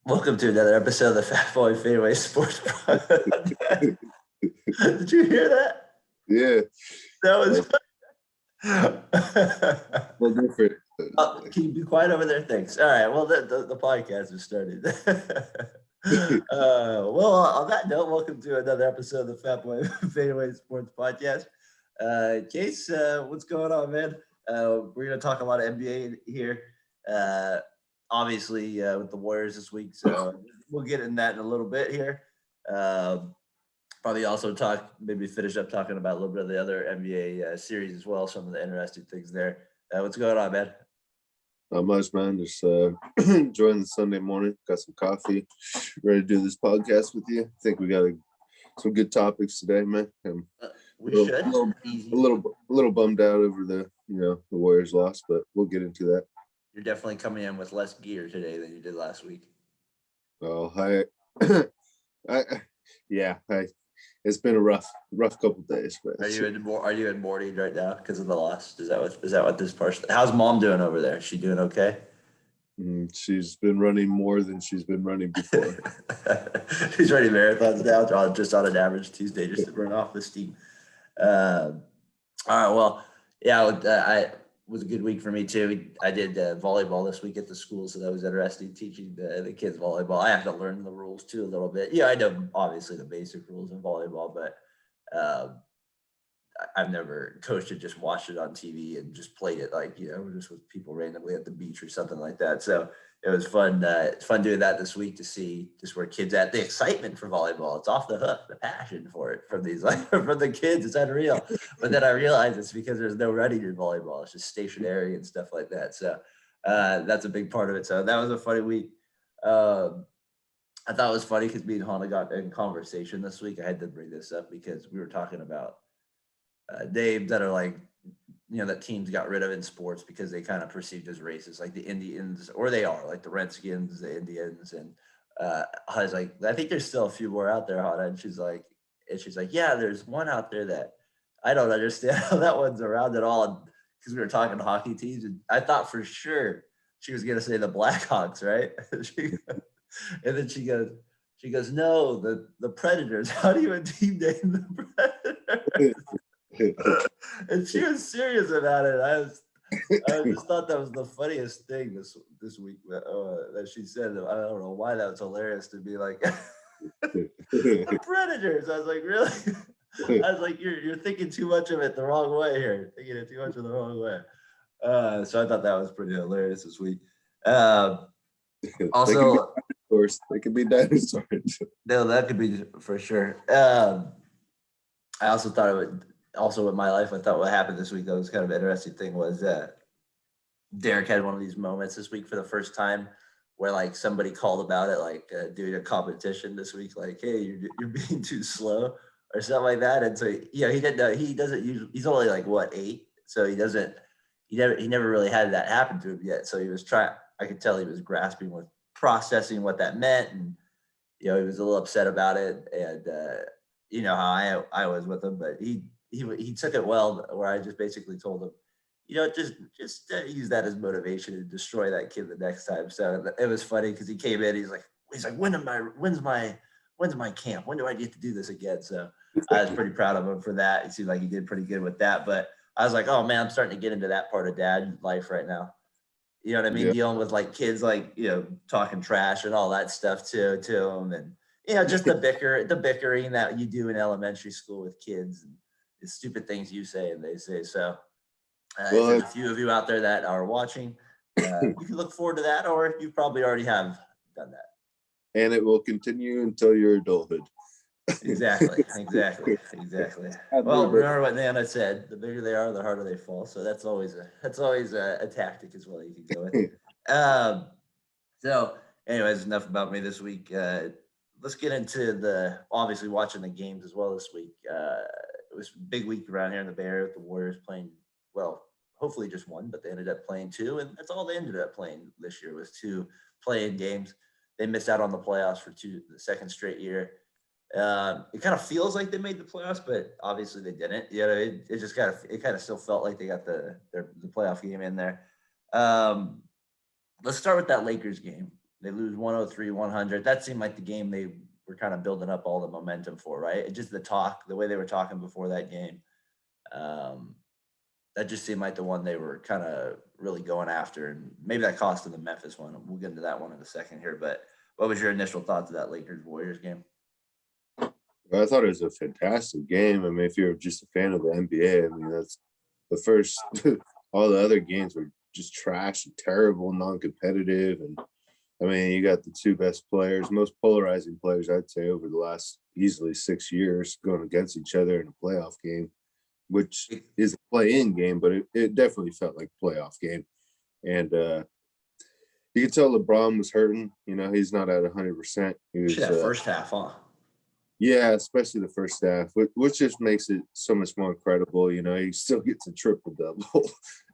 Welcome to another episode of the Fatboy FadeAway Sports Podcast. Did you hear that? Yeah, That was a fun. little different. Can you be quiet over there? Thanks. All right. Well, the podcast has started. Well, on that note, welcome to another episode of the Fatboy FadeAway Sports Podcast. Case, what's going on, man? We're going to talk a lot of NBA here. Uh, Obviously, with the Warriors this week. So we'll get in that in a little bit here. Probably also maybe finish up talking about a little bit of the other NBA series as well, some of the interesting things there. What's going on, man? Not much, man. Just enjoying the Sunday morning. Got some coffee. Ready to do this podcast with you. I think we got some good topics today, man. We should. A little bummed out over the Warriors loss, but we'll get into that. You're definitely coming in with less gear today than you did last week. Oh, it's been a rough couple days. But are you in mourning right now because of the loss? Is that what this person? How's mom doing over there? Is she doing okay? She's been running more than she's been running before. She's running marathons now, just on an average Tuesday, just to run off the steam. All right, well, yeah, it was a good week for me too. I did volleyball this week at the school, so that was interesting, teaching the kids volleyball. I have to learn the rules too a little bit. Yeah, I know obviously the basic rules in volleyball, but I've never coached it, just watched it on TV and just played it just with people randomly at the beach or something like that. So it was fun. It's fun doing that this week to see just where kids at. The excitement for volleyball, it's off the hook. The passion for it from these from the kids, it's unreal. But then I realized it's because there's no running in volleyball. It's just stationary and stuff like that. So that's a big part of it. So that was a funny week. I thought it was funny because me and Hannah got in conversation this week. I had to bring this up because we were talking about names that are that teams got rid of in sports because they kind of perceived as racist, like the Indians, or they are like the Redskins, the Indians. And I was like, I think there's still a few more out there, Hannah. And she's like, yeah, there's one out there that I don't understand how that one's around at all. Because we were talking hockey teams, and I thought for sure she was going to say the Blackhawks, right? And then she goes, no, the Predators. How do you team name the Predators? And she was serious about it. I just thought that was the funniest thing this week that she said. I don't know why that was hilarious to be like the Predators. I was like, really? I was like, you're thinking too much of it the wrong way here. Thinking it too much of the wrong way. So I thought that was pretty hilarious this week. Also, they could be dinosaurs. No, that could be for sure. I also thought it would. Also, in my life, I thought what happened this week that was kind of an interesting thing was Derek had one of these moments this week for the first time where somebody called about it, doing a competition this week, like, hey, you're being too slow or something like that. And so he didn't know, he doesn't usually, he's only 8, so he never really had that happen to him yet. So he was I could tell he was grasping with processing what that meant, and he was a little upset about it, and how I was with him, but he took it well, where I just basically told him, just use that as motivation to destroy that kid the next time. So it was funny because he came in, he's like, when's my camp? When do I get to do this again? So I was pretty proud of him for that. It seemed like he did pretty good with that. But I was like, oh man, I'm starting to get into that part of dad life right now. You know what I mean? Yeah. Dealing with kids, talking trash and all that stuff to them, and just the bickering that you do in elementary school with kids, and the stupid things you say and they say. So if there's a few of you out there that are watching, you can look forward to that, or you probably already have done that. And it will continue until your adulthood. Exactly. Well, remember what Nana said: the bigger they are, the harder they fall. So that's always a tactic as well you can go with. So, anyways, enough about me this week. Let's get into obviously watching the games as well this week. It was a big week around here in the Bay Area with the Warriors playing, well, hopefully just one, but they ended up playing 2, and that's all they ended up playing this year was 2 play-in games. They missed out on the playoffs for the second straight year. It kind of feels like they made the playoffs, but obviously they didn't. It just kind of still felt like they got the playoff game in there. Let's start with that Lakers game. They lose 103-100. That seemed like the game they were kind of building up all the momentum for, right? Just the way they were talking before that game. Um, that just seemed like the one they were kind of really going after. And maybe that cost them the Memphis one. We'll get into that one in a second here. But what was your initial thoughts of that Lakers-Warriors game? I thought it was a fantastic game. I mean, if you're just a fan of the NBA, I mean, that's the first. All the other games were just trash and terrible, non-competitive, and I mean, you got the two best players, most polarizing players, I'd say, over the last easily 6 years going against each other in a playoff game, which is a play-in game, but it definitely felt like a playoff game. And you could tell LeBron was hurting. You know, he's not at 100%. He was That first half, huh? Yeah, especially the first half, which just makes it so much more incredible. You know, he still gets a triple double,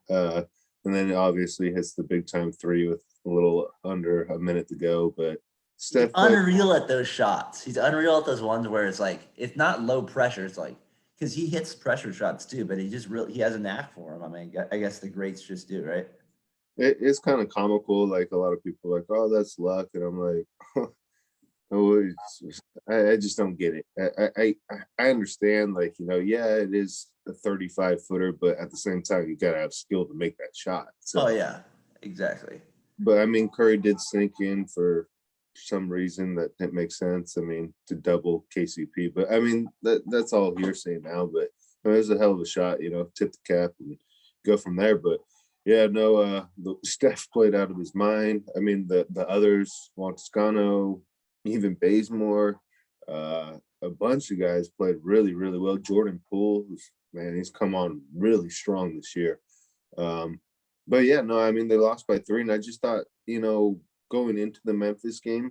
and then obviously hits the big time three with a little under a minute to go. But Steph He's unreal at those shots. He's unreal at those ones where it's like it's not low pressure. It's like because he hits pressure shots too, but he has a knack for him. I mean, I guess the greats just do, right? It's kind of comical. Like a lot of people are like, oh, that's luck, and I'm like. Oh, I just don't get it. I understand, like, you know, yeah, it is a 35-footer, but at the same time, you got to have skill to make that shot. So, oh, yeah, exactly. But I mean, Curry did sink in for some reason that makes sense. I mean, to double KCP, but I mean, that's all hearsay now. But I mean, it was a hell of a shot, you know, tip the cap and go from there. But yeah, no, the Steph played out of his mind. I mean, the others, Juan Toscano, even Bazemore, a bunch of guys played really, really well. Jordan Poole, man, he's come on really strong this year. But yeah, no, I mean, they lost by 3, and I just thought, you know, going into the Memphis game,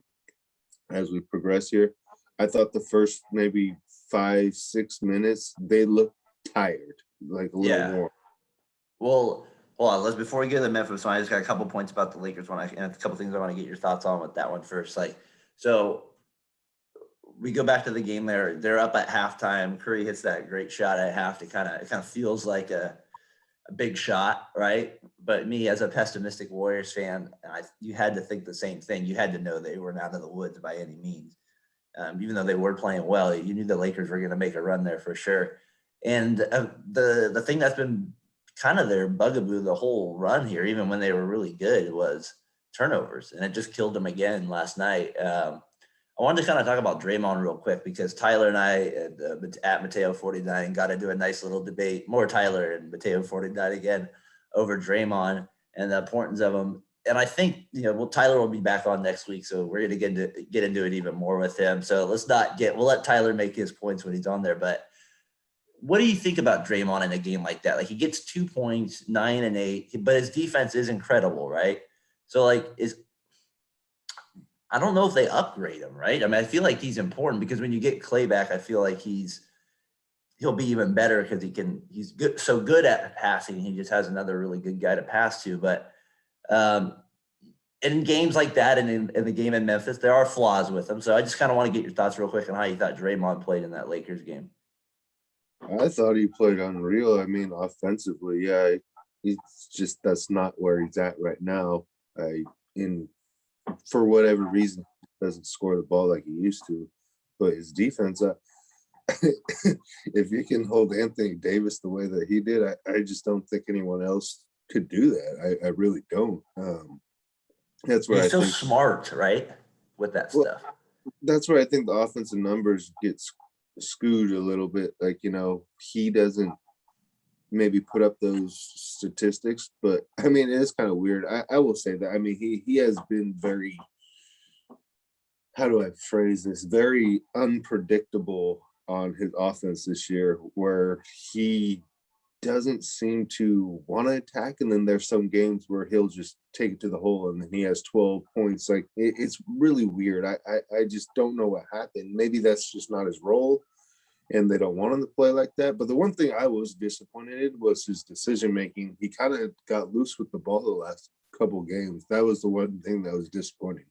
as we progress here, I thought the first maybe 5-6 minutes, they looked tired, like a little more. Well, hold on. Before we get to the Memphis one, I just got a couple points about the Lakers one, and a couple things I want to get your thoughts on with that one first. So we go back to the game there. They're up at halftime. Curry hits that great shot at half. It kind of feels like a big shot, right? But me as a pessimistic Warriors fan, you had to think the same thing. You had to know they weren't out of the woods by any means. Even though they were playing well, you knew the Lakers were going to make a run there for sure. And the thing that's been kind of their bugaboo the whole run here, even when they were really good, was turnovers, and it just killed them again last night. I wanted to kind of talk about Draymond real quick because Tyler and I at Mateo 49 got to do a nice little debate, more Tyler and Mateo 49 again over Draymond and the importance of him. And I think, you know, Tyler will be back on next week, so we're going to get into it even more with him. So we'll let Tyler make his points when he's on there. But what do you think about Draymond in a game like that? Like, he gets 2 points, 9 and 8, but his defense is incredible, right? So I don't know if they upgrade him, right? I mean, I feel like he's important because when you get Clay back, I feel like he'll be even better because he's so good at passing. He just has another really good guy to pass to. But in games like that and in the game in Memphis, there are flaws with him. So I just kind of want to get your thoughts real quick on how you thought Draymond played in that Lakers game. I thought he played unreal. I mean, offensively, yeah, he's just that's not where he's at right now. For whatever reason, doesn't score the ball like he used to. But his defense, if you can hold Anthony Davis the way that he did, I just don't think anyone else could do that. I really don't. That's where he's so smart, right? With that stuff. That's where I think the offensive numbers get skewed a little bit. Like, you know, he doesn't maybe put up those statistics, but I mean, it is kind of weird. I will say that. I mean, he has been very, how do I phrase this? Very unpredictable on his offense this year, where he doesn't seem to want to attack. And then there's some games where he'll just take it to the hole and then he has 12 points. Like, it's really weird. I just don't know what happened. Maybe that's just not his role and they don't want him to play like that. But the one thing I was disappointed in was his decision-making. He kind of got loose with the ball the last couple games. That was the one thing that was disappointing.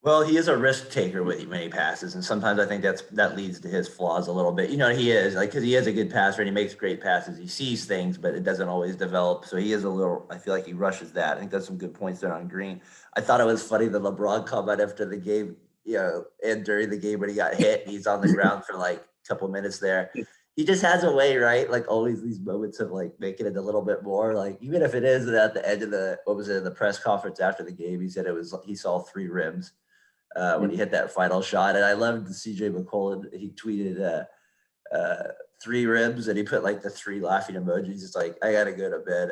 Well, he is a risk taker with many passes, and sometimes I think that leads to his flaws a little bit. You know, he is like because he is a good passer and he makes great passes. He sees things, but it doesn't always develop. So he is a little. I feel like he rushes that. I think that's some good points there on Green. I thought it was funny the LeBron comment after the game, you know, and during the game when he got hit, and he's on the ground for like a couple minutes there. He just has a way, right? Like always these moments of like making it a little bit more like even if it is at the end of the what was it the press conference after the game, he said it was he saw three rims when he hit that final shot. And I loved CJ McCollum. He tweeted three ribs and he put like the three laughing emojis. It's like, I got to go to bed.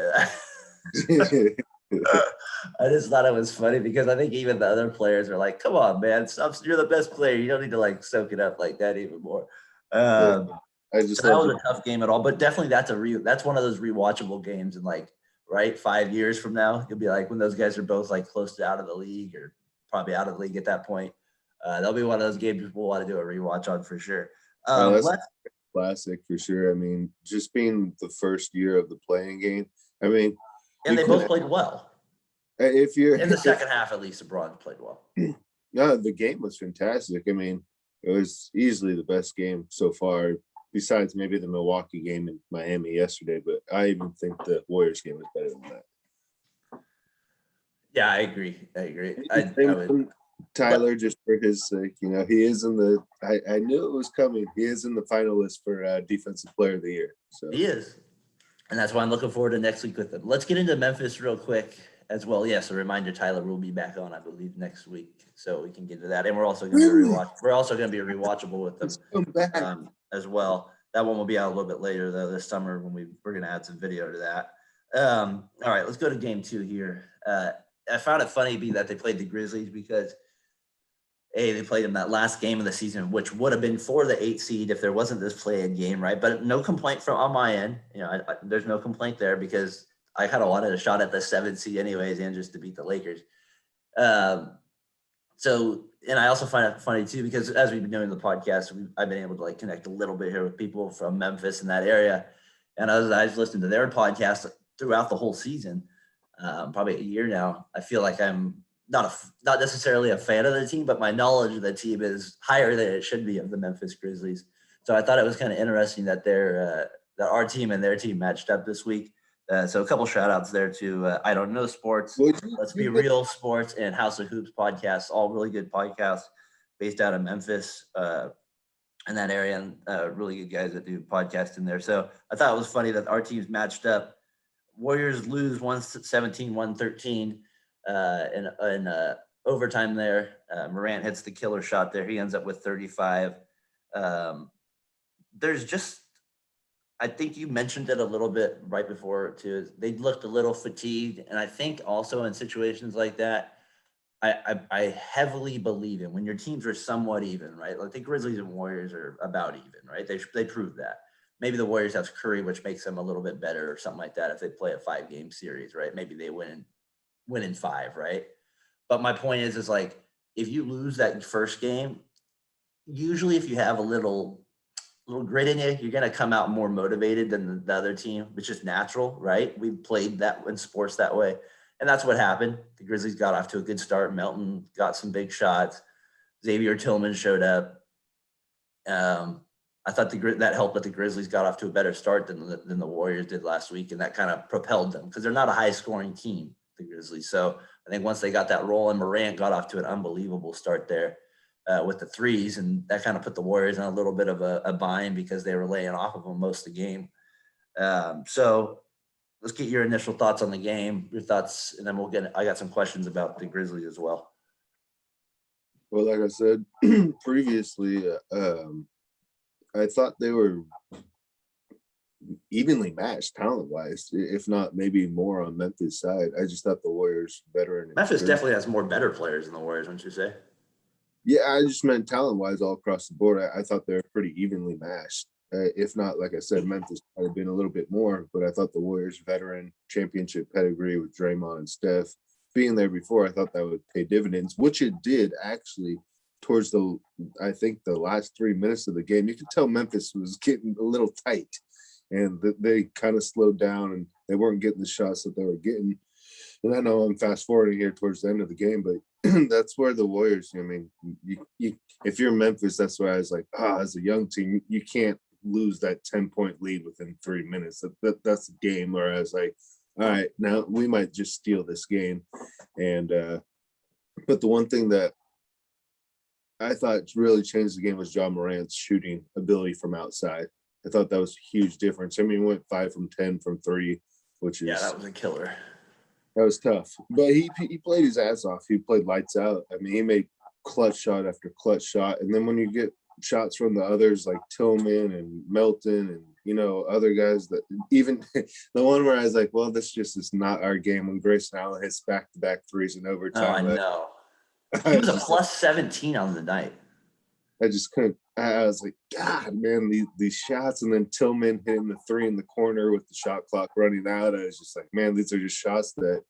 I just thought it was funny because I think even the other players are like, come on, man, stop. You're the best player. You don't need to like soak it up like that even more. Yeah, I So just that love was the a tough game at all, but definitely that's one of those rewatchable games and like right 5 years from now you'll be like when those guys are both like close to out of the league or probably out of the league at that point. That'll be one of those games people want to do a rewatch on for sure. that's Let's classic for sure. I mean, just being the first year of the playing game. I mean, and you they both couldn't played well if you're in the if second half. At least LeBron played well. no, the game was fantastic. I mean, it was easily the best game so far, besides maybe the Milwaukee game in Miami yesterday. But I even think the Warriors game was better than that. Yeah, I agree. I Same would. with Tyler, just for his sake, he is in the. I knew it was coming. He is in the finalist for Defensive Player of the Year. So He is. And that's why I'm looking forward to next week with them. Let's get into Memphis real quick as well. Yes, a reminder: Tyler will be back on, I believe, next week, so we can get to that. And we're also going to be really, rewatch. We're also going to be rewatchable with them let's come back. as well. That one will be out a little bit later though this summer when we're going to add some video to that. All right, let's go to game two here. I found it funny that they played the Grizzlies because they played in that last game of the season, which would have been for the 8 seed if there wasn't this play-in game, right? But no complaint from on my end. You know, there's no complaint there because I kind of wanted a shot at the 7 seed anyways, and just to beat the Lakers. Um, and I also find it funny too because as we've been doing the podcast, I've been able to like connect a little bit here with people from Memphis in that area, and as I was listening to their podcast throughout the whole season, probably a year now. I feel like I'm not necessarily a fan of the team, but my knowledge of the team is higher than it should be of the Memphis Grizzlies. So I thought it was kind of interesting that that our team and their team matched up this week. So a couple shout outs there to I Don't Know Sports, Would Let's Be you Real Sports, and House of Hoops podcasts, all really good podcasts based out of Memphis in that area, and really good guys that do podcasts in there. So I thought it was funny that our teams matched up. Warriors lose 117, 113 in overtime there. Morant hits the killer shot there. He ends up with 35. Um, there's just, I think you mentioned it a little bit right before too. They looked a little fatigued. And I think also in situations like that, I heavily believe in when your teams are somewhat even, right? Like the Grizzlies and Warriors are about even, right? They prove that. Maybe the Warriors have Curry, which makes them a little bit better or something like that if they play a 5 game series, right? Maybe they win in five, right? But my point is like if you lose that first game, usually if you have a little grit in you, you're gonna come out more motivated than the other team, which is natural, right? We've played that in sports that way. And that's what happened. The Grizzlies got off to a good start. Melton got some big shots. Xavier Tillman showed up. I thought that helped that the Grizzlies got off to a better start than the Warriors did last week, and that kind of propelled them because they're not a high scoring team, the Grizzlies. So I think once they got that roll, and Morant got off to an unbelievable start there with the threes, and that kind of put the Warriors in a little bit of a bind because they were laying off of them most of the game. So let's get your initial thoughts on the game, your thoughts, and then I got some questions about the Grizzlies as well. Well, like I said previously, I thought they were evenly matched talent-wise, if not maybe more on Memphis' side. I just thought the Warriors veteran Memphis experience. definitely has more better players than the Warriors, wouldn't you say? Yeah, I just meant talent-wise all across the board. I thought they were pretty evenly matched. If not, like I said, Memphis might have been a little bit more, but I thought the Warriors' veteran championship pedigree with Draymond and Steph being there before, I thought that would pay dividends, which it did actually towards I think the last 3 minutes of the game. You could tell Memphis was getting a little tight and they kind of slowed down and they weren't getting the shots that they were getting. and I know I'm fast forwarding here towards the end of the game, but that's where the Warriors, I mean, you if you're Memphis, that's why I was like, as a young team, you can't lose that 10-point lead within 3 minutes. That's the game where I was like, all right, now we might just steal this game. And but the one thing that I thought really changed the game was Ja Morant's shooting ability from outside. I thought that was a huge difference. I mean, he went 5 from 10 from three, which is that was a killer. that was tough. But he played his ass off. He played lights out. I mean, he made clutch shot after clutch shot. And then when you get shots from the others like Tillman and Melton and other guys that even the one where I was like, well, this just is not our game when Grayson Allen hits back-to-back threes in overtime. Oh, I know. He was a plus 17 on the night. I just couldn't. I was like, God, man, these shots, and then Tillman hitting the three in the corner with the shot clock running out. I was just like, man, these are just shots that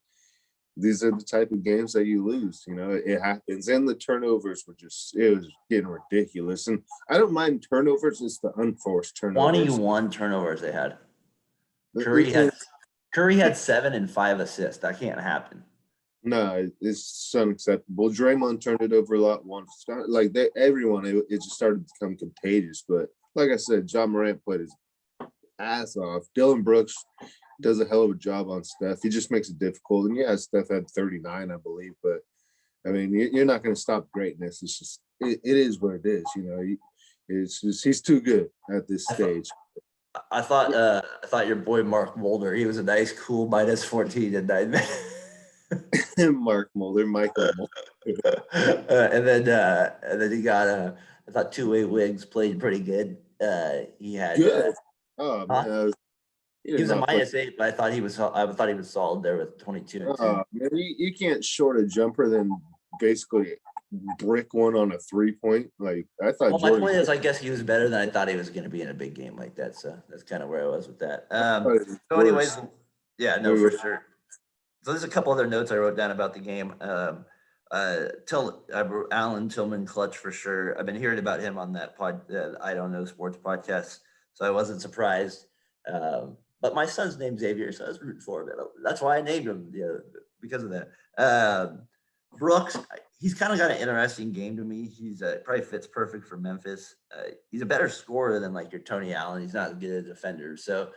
these are the type of games that you lose. It happens, and the turnovers were it was getting ridiculous. And I don't mind turnovers; it's the unforced turnovers. 21 turnovers they had. Curry had 7 and 5 assists. That can't happen. No, it's unacceptable. Draymond turned it over a lot once. Like everyone, it just started to become contagious. But like I said, Ja Morant played his ass off. Dylan Brooks does a hell of a job on Steph. He just makes it difficult. And yeah, Steph had 39, I believe. But I mean, you're not going to stop greatness. It's just it is what it is. It's just he's too good at this stage. I thought your boy Mark Mulder, he was a nice, cool minus 14 and 9 Mark Mulder, Michael Mulder. and then he got I thought two-way Wiggs played pretty good. He had good. Man, he was a -8, but I thought he was solid there with 22 and 10. Man, you can't short a jumper than basically brick one on a 3-point. Like I thought. Well, my point is, I guess he was better than I thought he was going to be in a big game like that. So that's kind of where I was with that. So, anyways, yeah, no, for sure. So there's a couple other notes I wrote down about the game. Alan Tillman clutch for sure. I've been hearing about him on that I Don't Know Sports podcast, so I wasn't surprised. But my son's named Xavier, so I was rooting for him. That's why I named him, because of that. Brooks, he's kind of got an interesting game to me. He's probably fits perfect for Memphis. He's a better scorer than like your Tony Allen. He's not as good a defender. So,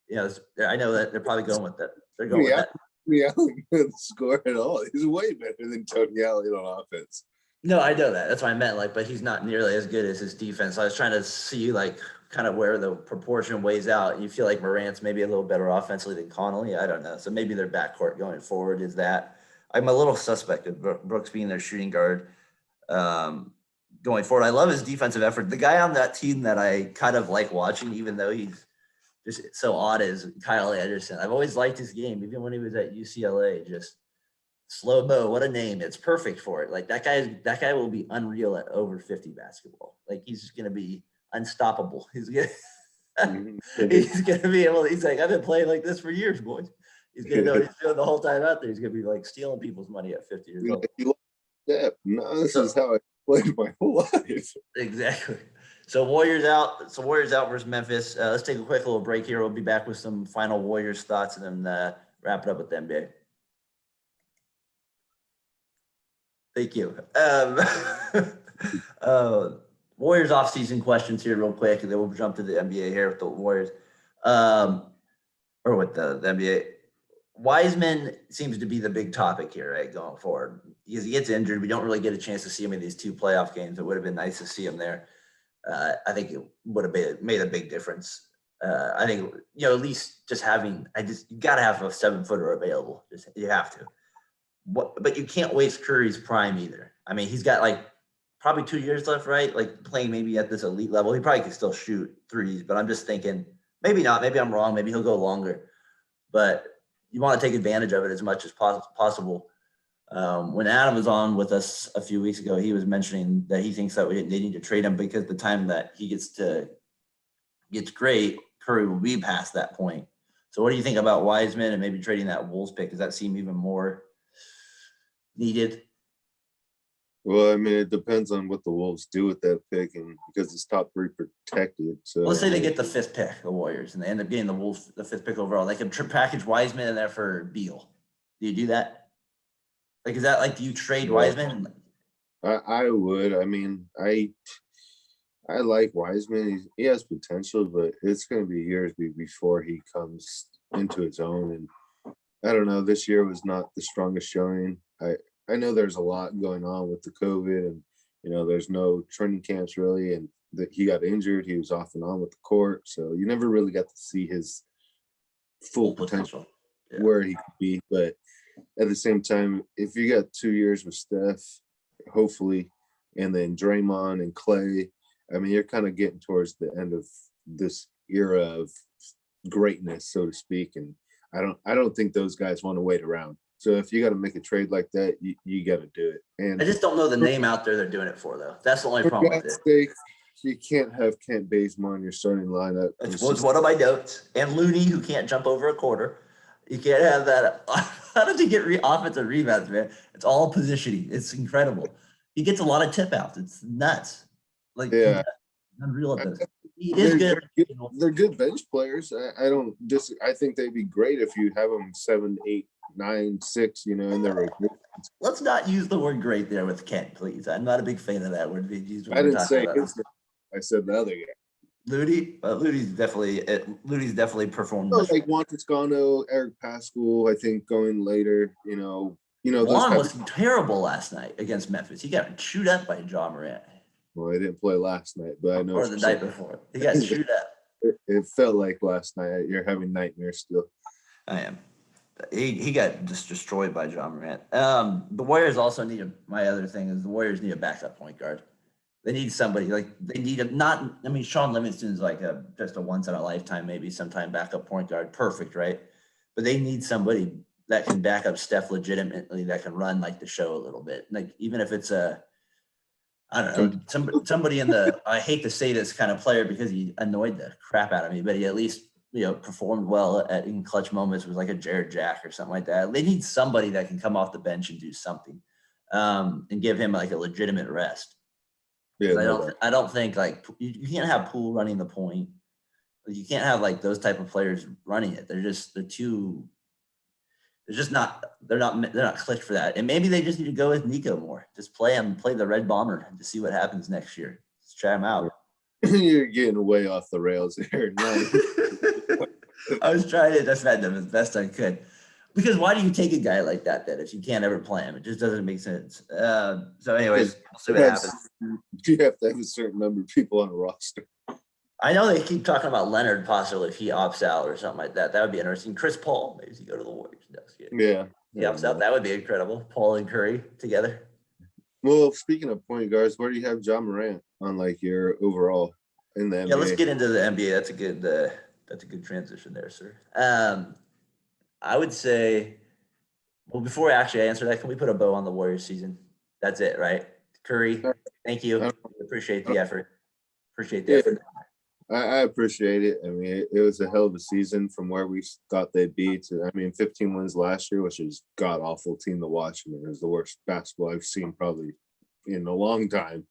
I know that they're probably going with that. They're going with that. Tony Allen couldn't score at all. He's way better than Tony Allen on offense. No, I know that. That's what I meant. But he's not nearly as good as his defense. So I was trying to see kind of where the proportion weighs out. You feel like Morant's maybe a little better offensively than Connolly. I don't know. So maybe their backcourt going forward is that. I'm a little suspect of Brooks being their shooting guard going forward. I love his defensive effort. The guy on that team that I kind of like watching, even though he's just so odd, is Kyle Anderson. I've always liked his game, even when he was at UCLA. Just slow mo, what a name! It's perfect for it. Like that guy will be unreal at over 50 basketball. Like he's just gonna be unstoppable. He's gonna be able. He's like, I've been playing like this for years, boys. He's gonna know what he's doing the whole time out there. He's gonna be like stealing people's money at 50 years old. No, this is how I played my whole life. Exactly. So Warriors out. Versus Memphis. Let's take a quick little break here. We'll be back with some final Warriors thoughts and then wrap it up with the NBA. Thank you. Warriors offseason questions here real quick, and then we'll jump to the NBA here with the Warriors. Or with the NBA. Wiseman seems to be the big topic here, right, going forward. Because he gets injured. We don't really get a chance to see him in these 2 playoff games. It would have been nice to see him there. I think it would have made a big difference. I think, at least just having – you got to have a 7-footer available. You have to. But you can't waste Curry's prime either. I mean, he's got, probably 2 years left, right? Playing maybe at this elite level. He probably can still shoot threes, but I'm just thinking maybe not. Maybe I'm wrong. Maybe he'll go longer. But – you want to take advantage of it as much as possible. When Adam was on with us a few weeks ago, he was mentioning that he thinks that they need to trade him because the time that he gets great, Curry will be past that point. So what do you think about Wiseman and maybe trading that Wolves pick? Does that seem even more needed? Well, I mean, it depends on what the Wolves do with that pick, and because it's top 3 protected. So let's say they get the 5th pick, the Warriors, and they end up getting the 5th pick overall. They could package Wiseman in there for Beal. Do you do that? Like, is that like, do you trade Yeah. Wiseman? I would. I mean, I like Wiseman. He has potential, but it's going to be years before he comes into his own. And I don't know. This year was not the strongest showing. I know there's a lot going on with the COVID, and there's no training camps really, and that he got injured. He was off and on with the court, so you never really got to see his full potential Yeah. where he could be. But at the same time, if you got 2 years with Steph, hopefully, and then Draymond and Clay, I mean, you're kind of getting towards the end of this era of greatness, so to speak. And I don't think those guys want to wait around. So if you got to make a trade like that, you got to do it. And I just don't know the name out there they're doing it for, though. That's the only for problem with God's it. sake, you can't have Kent Bazemore in your starting lineup. It was one of my notes. And Looney, who can't jump over a quarter. You can't have that. How does he get offensive rebounds, man? It's all positioning. It's incredible. He gets a lot of tip outs. It's nuts. Like, Yeah. unreal at this. He is good. They're good bench players. I think they'd be great if you have them 7, 8, 9, 6. And they're. Let's not use the word "great" there with Kent, please. I'm not a big fan of that word being used. I didn't say his name. I said the other guy. Looney's definitely performed. Like Juan Toscano, Eric Pascal, I think going later. Juan was terrible last night against Memphis. He got chewed up by Ja Morant. Well, he didn't play last night, but I know. Or the night before. He got chewed up. It felt like last night. You're having nightmares still. I am. He got just destroyed by Ja Morant. The Warriors also need my other thing is the Warriors need a backup point guard. They need somebody Sean Livingston is like just a once in a lifetime, maybe sometime backup point guard. Perfect, right? But they need somebody that can back up Steph legitimately, that can run like the show a little bit. Like, even if it's I don't know, somebody in the, I hate to say this kind of player because he annoyed the crap out of me, but he at least, performed well in clutch moments. Was like a Jared Jack or something like that. They need somebody that can come off the bench and do something, and give him like a legitimate rest. Yeah, I don't think like you can't have Poole running the point. You can't have like those type of players running it. They're not clicked for that. And maybe they just need to go with Nico more. Just play the Red Bomber to see what happens next year. Just try him out. You're getting way off the rails there. I was trying to defend him as best I could. Because why do you take a guy like that then if you can't ever play him? It just doesn't make sense. So anyways, we'll see what happens. You have to have a certain number of people on a roster. I know they keep talking about Leonard possibly if he opts out or something like that. That would be interesting. Chris Paul, maybe he go to the Warriors. Yeah. He opts out. That would be incredible. Paul and Curry together. Well, speaking of point guards, where do you have Ja Morant on like your overall in the NBA? Yeah, let's get into the NBA. That's a good transition there, sir. I would say, well, before I actually answer that, can we put a bow on the Warriors season? That's it, right? Curry, thank you. Appreciate the effort. I appreciate it. I mean, it was a hell of a season from where we thought they'd be to, 15 wins last year, which is god awful team to watch. It was the worst basketball I've seen probably in a long time.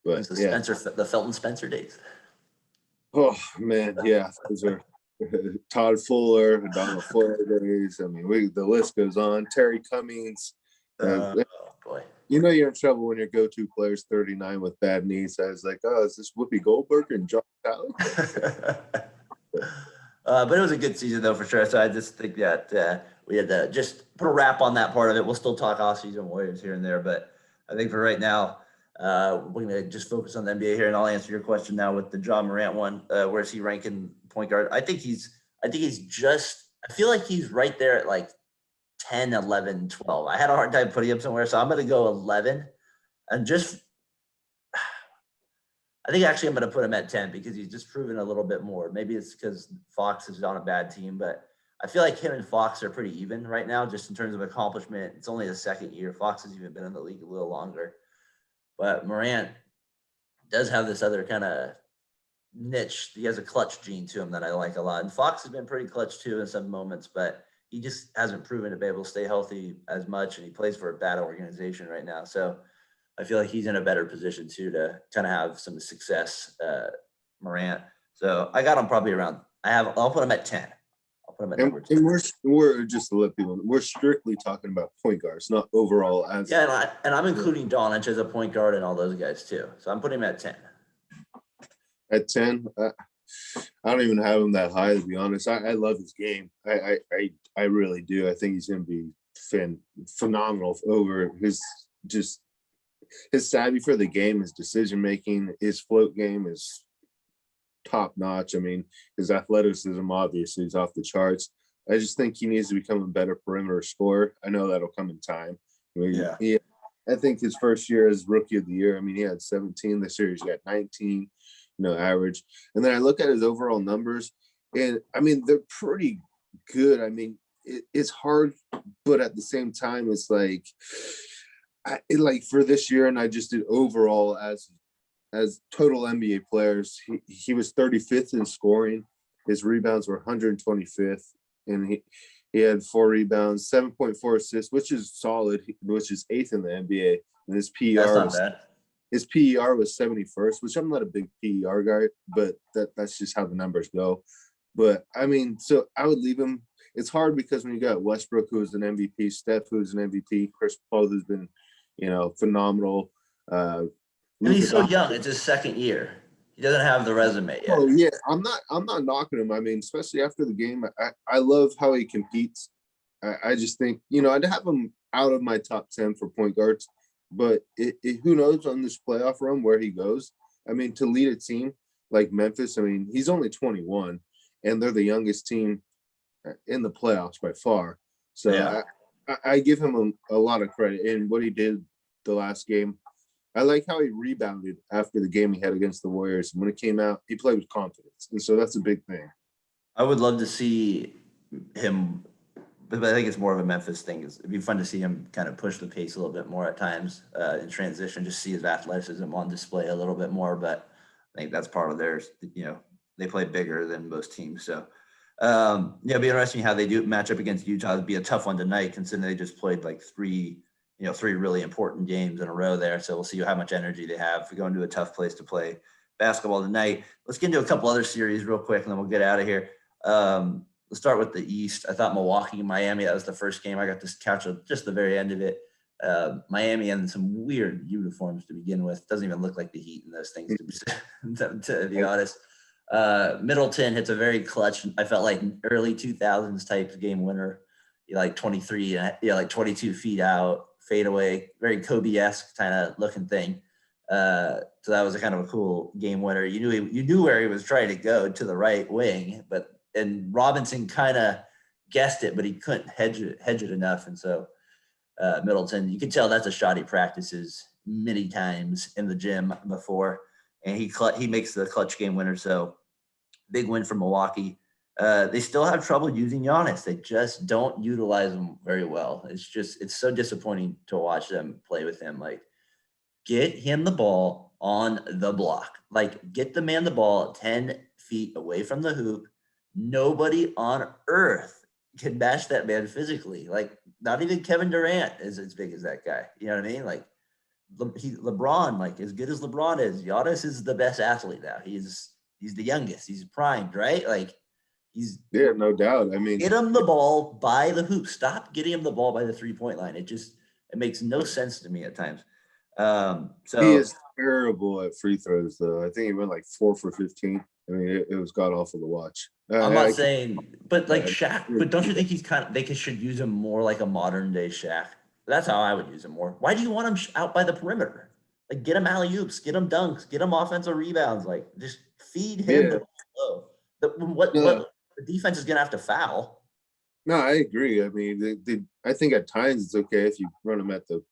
But the Felton Spencer days. Oh man, yeah, those are Todd Fuller, Donald Fuller days. The list goes on. Terry Cummings. Oh boy. You're in trouble when your go-to player's 39 with bad knees. I was like, is this Whoopi Goldberg and John Talley? But it was a good season, though, for sure. So I just think that we had to just put a wrap on that part of it. We'll still talk off-season Warriors here and there, but I think for right now, we're going to just focus on the NBA here, and I'll answer your question now with the Ja Morant one. Where's he ranking point guard? I feel like he's right there at like 10, 11, 12. I had a hard time putting him somewhere, so I'm going to go 11. And I think actually I'm going to put him at 10 because he's just proven a little bit more. Maybe it's because Fox is on a bad team, but I feel like him and Fox are pretty even right now, just in terms of accomplishment. It's only the second year. Fox has even been in the league a little longer. But Morant does have this other kind of niche. He has a clutch gene to him that I like a lot. And Fox has been pretty clutch too in some moments, but he just hasn't proven to be able to stay healthy as much. And he plays for a bad organization right now. So I feel like he's in a better position too to kind of have some success, Morant. So I got him probably around. I'll put him at 10. I'll put him at And, number 10. and we're just to let people know, we're strictly talking about point guards, not overall as Yeah, and I'm including Doncic as a point guard and all those guys too. So I'm putting him at 10. at 10. I don't even have him that high, to be honest. I love his game. I really do. I think he's going to be phenomenal over his savvy for the game, his decision making, his float game is top notch. I mean, his athleticism obviously is off the charts. I just think he needs to become a better perimeter scorer. I know that'll come in time. I mean, I think his first year as rookie of the year, I mean, he had 17 this year. He's got 19, average. And then I look at his overall numbers, and I mean, they're pretty good. I mean, it's hard, but at the same time, it's like, like for this year, and I just did overall as total NBA players, he was 35th in scoring. His rebounds were 125th, and he had 4 rebounds, 7.4 assists, which is solid, which is 8th in the NBA. And his PER was 71st, which I'm not a big PER guy, but that's just how the numbers go. But I mean, so I would leave him. It's hard because when you got Westbrook, who's an MVP, Steph, who's an MVP, Chris Paul, who's been, phenomenal. And he's so young. It's his second year. He doesn't have the resume yet. Oh yeah, I'm not knocking him. I mean, especially after the game, I love how he competes. I just think, I'd have him out of my top 10 for point guards, but who knows on this playoff run where he goes. I mean, to lead a team like Memphis, I mean, he's only 21, and they're the youngest team in the playoffs by far. So yeah. I give him a lot of credit in what he did the last game. I like how he rebounded after the game he had against the Warriors. When it came out, he played with confidence. And so that's a big thing. I would love to see him, but I think it's more of a Memphis thing. It'd be fun to see him kind of push the pace a little bit more at times in transition, just see his athleticism on display a little bit more. But I think that's part of theirs. They play bigger than most teams. So, it'll be interesting how they do match up against Utah. It'd be a tough one tonight, considering they just played like three really important games in a row there. So we'll see how much energy they have for going to a tough place to play basketball tonight. Let's get into a couple other series real quick, and then we'll get out of here. Let's start with the East. I thought Milwaukee and Miami, that was the first game. I got to catch just the very end of it. Miami and some weird uniforms to begin with. Doesn't even look like the Heat in those things, to be honest. Middleton hits a very clutch, I felt like early 2000s type game winner. Like 23, like 22 feet out, fadeaway, very Kobe-esque kind of looking thing. So that was a kind of a cool game winner. You knew where he was trying to go, to the right wing, and Robinson kind of guessed it, but he couldn't hedge it enough. And so Middleton, you can tell that's a shot he practices many times in the gym before, and he makes the clutch game winner. So big win for Milwaukee. They still have trouble using Giannis. They just don't utilize him very well. It's so disappointing to watch them play with him. Like, get him the ball on the block. Like, get the man the ball 10 feet away from the hoop. Nobody on earth can match that man physically. Like, not even Kevin Durant is as big as that guy. You know what I mean? Like, LeBron, like, as good as LeBron is, Giannis is the best athlete now. He's the youngest. He's primed, right? Like, no doubt. I mean, get him the ball by the hoop. Stop getting him the ball by the 3-point line. It makes no sense to me at times. So he is terrible at free throws, though. I think he went like 4 for 15. I mean, it was god awful to watch. I'm not saying, but like Shaq. But don't you think they should use him more like a modern day Shaq? That's how I would use him more. Why do you want him out by the perimeter? Like, get him alley oops, get him dunks, get him offensive rebounds. Like, just feed him the ball. What the defense is going to have to foul. No, I agree. I mean, I think at times it's okay if you run him at the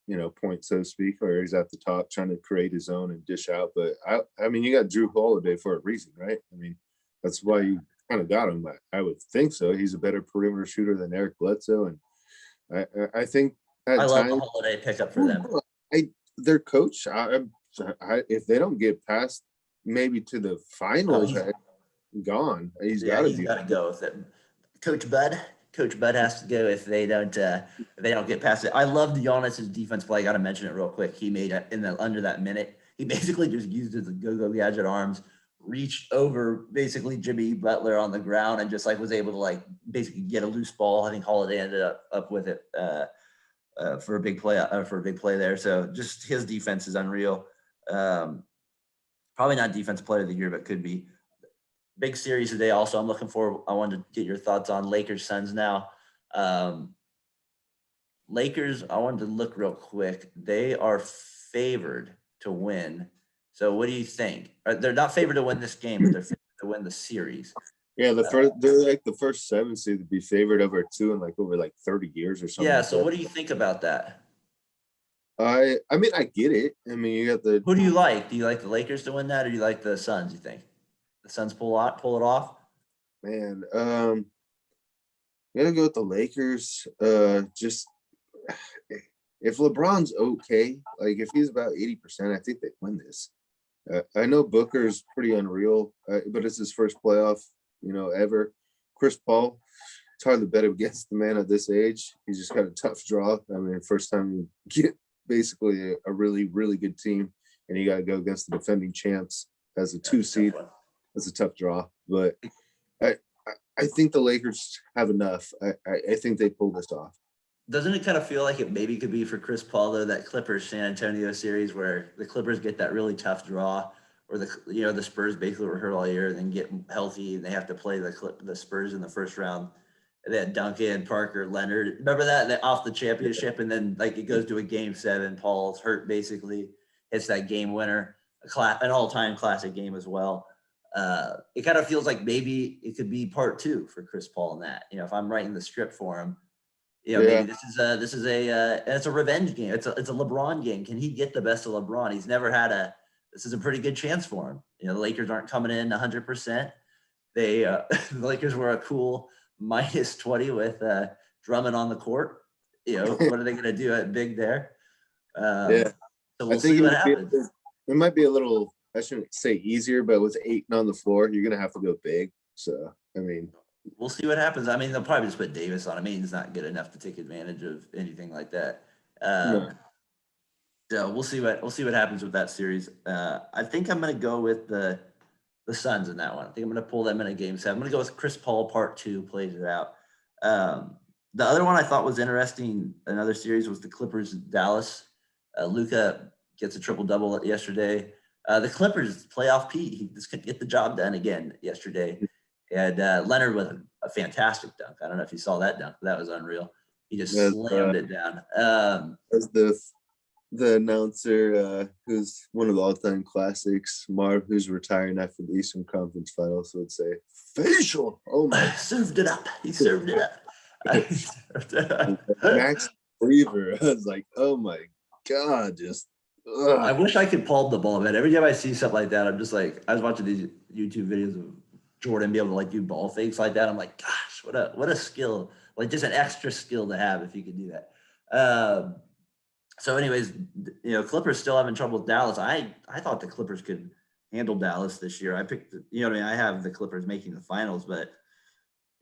point, so to speak, or he's at the top trying to create his own and dish out. But I mean, you got Drew Holiday for a reason, right? I mean, that's why you kind of got him. I would think so. He's a better perimeter shooter than Eric Bledsoe, and I think I love the Holiday pickup for them. Their coach, if they don't get past maybe to the finals. Gone. He's got to go with it. Coach Bud has to go if they don't get past it. I loved Giannis's defense play. I got to mention it real quick. He made under that minute. He basically just used his go-go gadget arms, reached over basically Jimmy Butler on the ground and just like was able to like basically get a loose ball. I think Holiday ended up with it for a big play there. So just his defense is unreal. Probably not defensive player of the year, but could be. Big series today. Also, I'm looking for. I wanted to get your thoughts on Lakers Suns now. Lakers. I wanted to look real quick. They are favored to win. So, what do you think? They're not favored to win this game, but they're favored to win the series. Yeah, they're like the first 7 seed to be favored over 2 in like over like 30 years or something. Yeah. Like So, that. what do you think about that? I mean, I get it. I mean, you got the Who do you like? Do you like the Lakers to win that, or do you like the Suns? You think the Suns pull it off? man. Gotta go with the Lakers. Just if LeBron's okay, like if he's about 80%, I think they win this. I know Booker's pretty unreal, but it's his first playoff, ever. Chris Paul, it's hard to bet against the man at this age. He's just got a tough draw. I mean, first time you get basically a really, really good team, and you got to go against the defending champs as a 2 seed. That's a tough draw, but I think the Lakers have enough. I think they pull this off. Doesn't it kind of feel like it maybe could be for Chris Paul though, that Clippers San Antonio series where the Clippers get that really tough draw, or the Spurs basically were hurt all year and then get healthy and they have to play the Spurs in the first round. And they had Duncan, Parker, Leonard. Remember that off the championship, and then like it goes to a game 7. Paul's hurt basically, hits that game winner, an all-time classic game as well. It kind of feels like maybe it could be part 2 for Chris Paul in that. If I'm writing the script for him. Maybe this is and it's a revenge game. It's a LeBron game. Can he get the best of LeBron? He's never had this is a pretty good chance for him. The Lakers aren't coming in 100%. They the Lakers were a cool -20 with Drummond on the court. What are they going to do at big there? Yeah, so we'll see what happens. It might be a little, I shouldn't say easier, but with 8 on the floor, you're going to have to go big. So, I mean, we'll see what happens. I mean, they'll probably just put Davis on. I mean, he's not good enough to take advantage of anything like that. No. So we'll see what happens with that series. I think I'm going to go with the Suns in that one. I think I'm going to pull them in a game 7. I'm going to go with Chris Paul part 2 plays it out. The other one I thought was interesting, another series, was the Clippers Dallas. Luka gets a triple-double yesterday. The Clippers playoff Pete. He just couldn't get the job done again yesterday. And Leonard with a fantastic dunk. I don't know if you saw that dunk. That was unreal. He just slammed it down. As the announcer, who's one of the all-time classics, Marv, who's retiring after the Eastern Conference Finals, would say, "Facial." Oh my! Served it up. He served it up. Max Weaver. I was like, oh my god, just. Ugh. I wish I could palm the ball, man. Every time I see something like that, I'm just like, I was watching these YouTube videos of Jordan be able to like do ball fakes like that. I'm like, gosh, what a skill! Like just an extra skill to have if you could do that. So, anyways, Clippers still having trouble with Dallas. I thought the Clippers could handle Dallas this year. I picked, I have the Clippers making the finals, but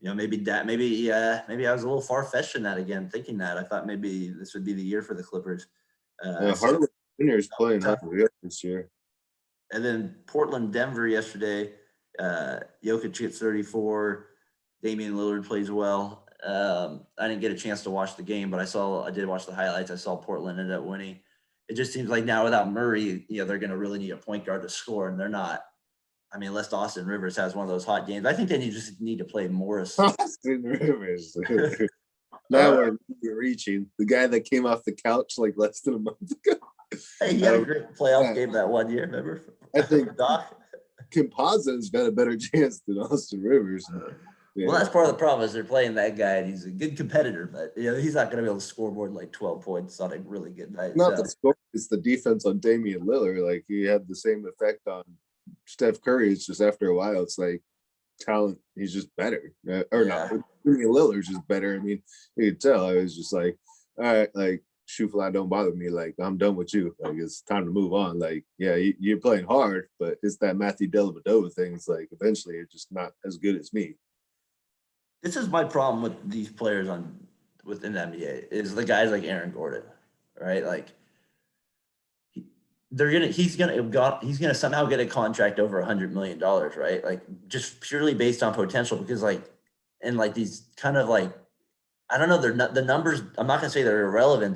maybe I was a little far-fetched in that again, thinking that. I thought maybe this would be the year for the Clippers. Hardaway Jr. is playing real this year. And then Portland, Denver yesterday. Jokic gets 34. Damian Lillard plays well. I didn't get a chance to watch the game, but I did watch the highlights. I saw Portland ended up winning. It just seems like now without Murray, they're going to really need a point guard to score, and they're not. I mean, unless Austin Rivers has one of those hot games, I think they just need to play Morris. Austin Rivers. Now we're reaching the guy that came off the couch like less than a month ago. Hey, he had a great playoff game that one year. Remember? I think Doc Composite's got a better chance than Austin Rivers. Well, that's part of the problem is they're playing that guy, and he's a good competitor, but he's not going to be able to scoreboard like 12 points on a really good night. Not the score; it's the defense on Damian Lillard. Like he had the same effect on Steph Curry. It's just after a while, it's like talent. He's just better, not. Damian Lillard's just better. I mean, you could tell. I was just like, all right, like shoe fly don't bother me. Like I'm done with you. Like it's time to move on. Like yeah, you're playing hard, but it's that Matthew Dellavedova thing. It's like eventually you're just not as good as me. This is my problem with these players within the NBA is the guys like Aaron Gordon, right? Like he's gonna somehow get a contract over $100 million, right? Like just purely based on potential, because like, and like these kind of like, I don't know, they're not the numbers. I'm not gonna say they're irrelevant.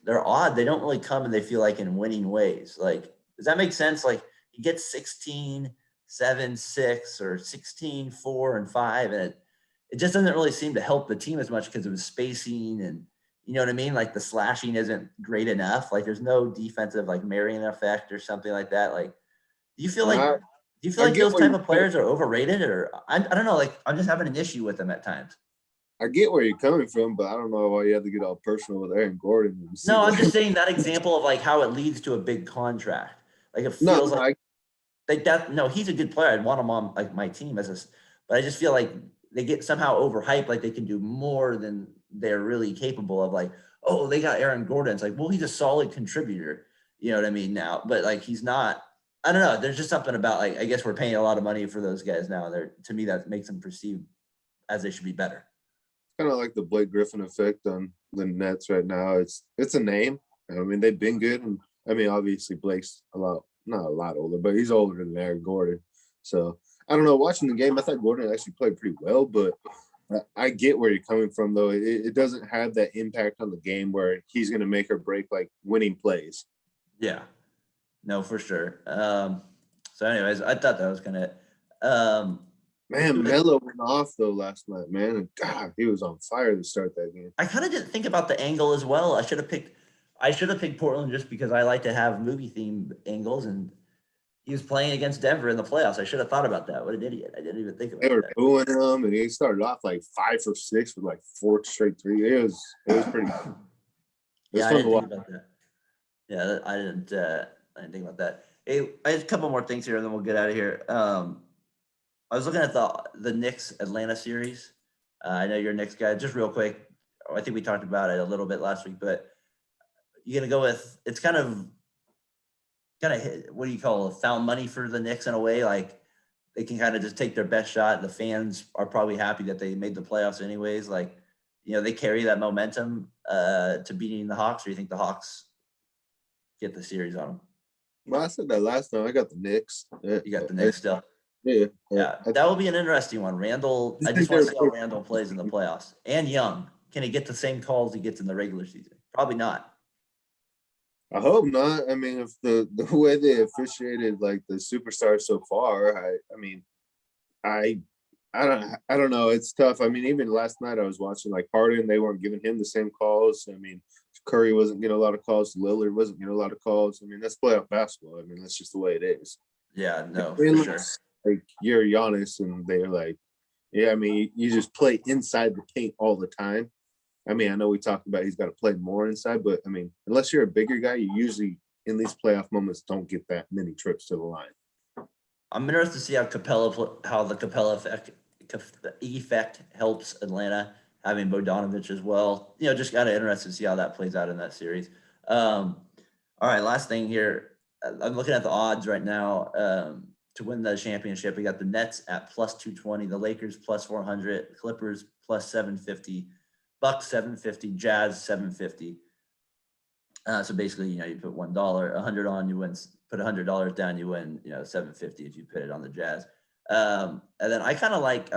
They're odd. They don't really come and they feel like in winning ways. Like, does that make sense? Like he gets 16, 7, 6, or 16, 4, and 5, and it just doesn't really seem to help the team as much because of his spacing and you know what I mean? Like the slashing isn't great enough. Like there's no defensive like Marion effect or something like that. Like, do you feel like I, do you feel I like get those where type you're of players are overrated, or I don't know? Like I'm just having an issue with them at times. I get where you're coming from, but I don't know why you have to get all personal with Aaron Gordon. And see, No, I'm like, just saying that example of like how it leads to a big contract. Like it no, feels no, like that. No, he's a good player. I'd want him on like my team but I just feel like they get somehow overhyped, like they can do more than they're really capable of. Like, oh, they got Aaron Gordon. It's like, well, he's a solid contributor. You know what I mean now, but like he's not. I don't know. There's just something about like I guess we're paying a lot of money for those guys now. They're to me that makes them perceived as they should be better. kind of like the Blake Griffin effect on the Nets right now. It's a name. I mean, they've been good, and I mean, obviously Blake's not a lot older, but he's older than Aaron Gordon. So I don't know. Watching the game, I thought Gordon actually played pretty well, but I get where you're coming from, though. It doesn't have that impact on the game where he's going to make or break like winning plays. Yeah, no, for sure. So, anyways, I thought that was gonna. Um, Man, Melo went off though last night, man. And God, he was on fire to start that game. I kind of didn't think about the angle as well. I should have picked Portland just because I like to have movie themed angles, and he was playing against Denver in the playoffs. I should have thought about that. What an idiot! I didn't even think They about were that. booing him, and he started off like 5 for 6 with like 4 straight 3. It was pretty. It was Yeah, I fun to didn't think watch. about that. Yeah, I didn't think about that. Hey, I have a couple more things here, and then we'll get out of here. I was looking at the Knicks Atlanta series. I know you're a Knicks guy. Just real quick, I think we talked about it a little bit last week, but you're gonna go with it's kind of what do you call it, found money for the Knicks in a way. Like they can kind of just take their best shot. The fans are probably happy that they made the playoffs anyways. Like they carry that momentum to beating the Hawks. Or you think the Hawks get the series on them? Well, I said that last time. I got the Knicks. Yeah, You got the Knicks still. yeah. Yeah, that will be an interesting one. Randall, I I think just want to they're. see how Randall plays in the playoffs. And Young, can he get the same calls he gets in the regular season? Probably not. I hope not. I mean, if the way they officiated like the superstars so far, I mean, I I don't know. It's tough. I mean, even last night I was watching like Harden. They weren't giving him the same calls. I mean, Curry wasn't getting a lot of calls. Lillard wasn't getting a lot of calls. I mean, that's playoff basketball. I mean, that's just the way it is. Yeah, no, for sure. Unless like you're Giannis and they're like, yeah. I mean, you just play inside the paint all the time. I mean, I know we talked about he's got to play more inside, but I mean, unless you're a bigger guy, you usually in these playoff moments don't get that many trips to the line. I'm interested to see how the Capella effect helps Atlanta having Bogdanovich as well. Just kind of interested to see how that plays out in that series. All right, last thing here. I'm looking at the odds right now to win the championship. We got the Nets at plus 220, the Lakers plus 400, Clippers plus 750, Bucks 750, Jazz 750. So basically, you put $1, 100 on, you win. Put $100 down, you win. 750 if you put it on the Jazz. And then I kind of like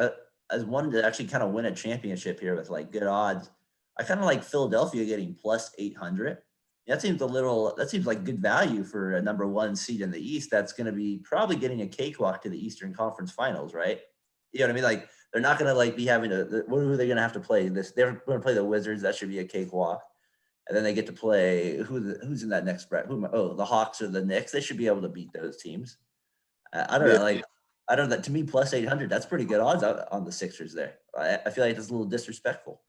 as one to actually kind of win a championship here with like good odds. I kind of like Philadelphia getting plus 800. That seems like good value for a number one seed in the East. That's going to be probably getting a cakewalk to the Eastern Conference Finals, right? You know what I mean? Like they're not going to like be having what are they going to have to play? They're going to play the Wizards. That should be a cakewalk. And then they get to play who's in that next bracket? The Hawks or the Knicks. They should be able to beat those teams. I don't Yeah. know. Like I don't know. To me, plus 800. That's pretty good odds on the Sixers there. I feel like that's a little disrespectful.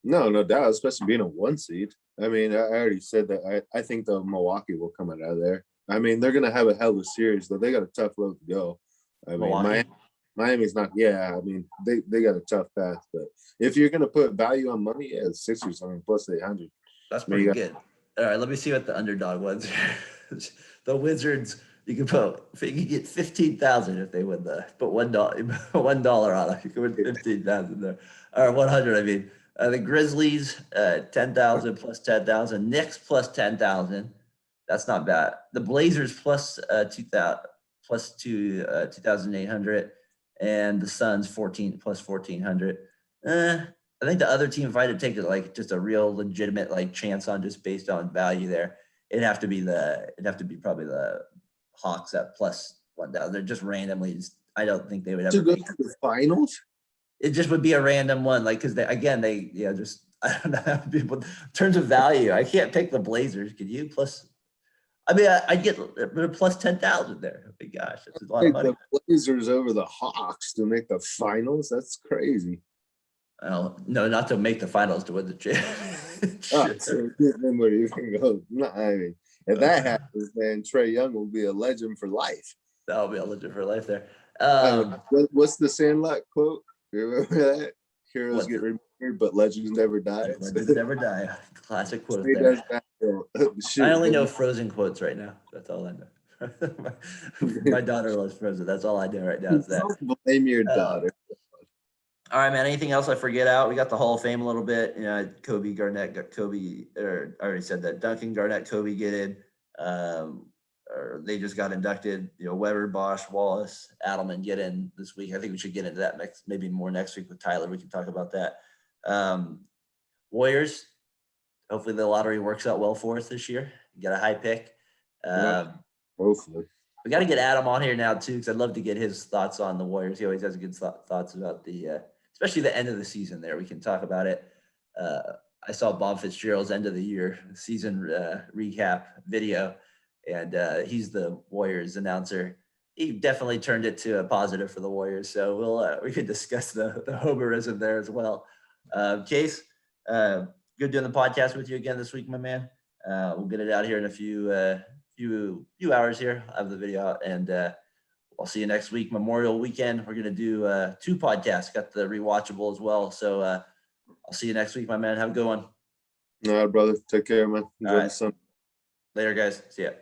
No, no doubt, especially being a 1 seed. I mean, I already said that. I think the Milwaukee will come out of there. I mean, they're going to have a hell of a series, though. They got a tough road to go. I mean, Milwaukee. Miami's not. Yeah, I mean, they got a tough path. But if you're going to put value on money, yeah, the Sixers. I mean, plus 800. That's pretty good. All right, let me see what the underdog was. The Wizards. You can get 15,000 if they win put $1 $1 on it. You can win 15,000 there. Or 100. I mean, the Grizzlies 10,000 plus 10,000. Knicks plus 10,000. That's not bad. The Blazers plus 2,800, and the Suns 14 plus 1,400. I think the other team, if I had to take it like just a real legitimate like chance on just based on value there, it'd have to be probably the Hawks at plus 1,000. They're just randomly. I don't think they would To ever go make to the finals? it. Just would be a random one, like because they just I don't know how people in terms of value. I can't pick the Blazers. Could you plus? I mean, I get plus 10,000 there. Oh my gosh, that's a lot of Take money. the Blazers over the Hawks to make the finals? That's crazy. Oh, no, not to make the finals to win the Oh, championship. so then where you can go? No, I mean, if that happens, man, Trey Young will be a legend for life. That'll be a legend for life there. What's the Sandlot quote? You remember that? Heroes get remembered, but legends never die. Legends never die. Classic quote Stay there. does I only know Frozen quotes right now. That's all I know. My daughter loves Frozen. That's all I know right now is that. Don't blame your daughter. All right, man. Anything else I forget out? We got the Hall of Fame a little bit. You know, Kobe, Garnett, got Kobe, or I already said that. Duncan, Garnett, Kobe get in. Or they just got inducted. You know, Weber, Bosch, Wallace, Adelman get in this week. I think we should get into that maybe more next week with Tyler. We can talk about that. Warriors. Hopefully the lottery works out well for us this year. Get a high pick. Hopefully. We got to get Adam on here now too, because I'd love to get his thoughts on the Warriors. He always has good thoughts about especially the end of the season there. We can talk about it. I saw Bob Fitzgerald's end of the year season recap video, and he's the Warriors announcer. He definitely turned it to a positive for the Warriors. So we could discuss the homerism there as well. Case, good doing the podcast with you again this week, my man. We'll get it out here in a few hours here. I have the video out, and I'll see you next week. Memorial weekend. We're going to do 2 podcasts. Got the rewatchable as well. So I'll see you next week, my man. Have a good one. All right, brother. Take care, man. Enjoy the sun. Later, guys. See ya.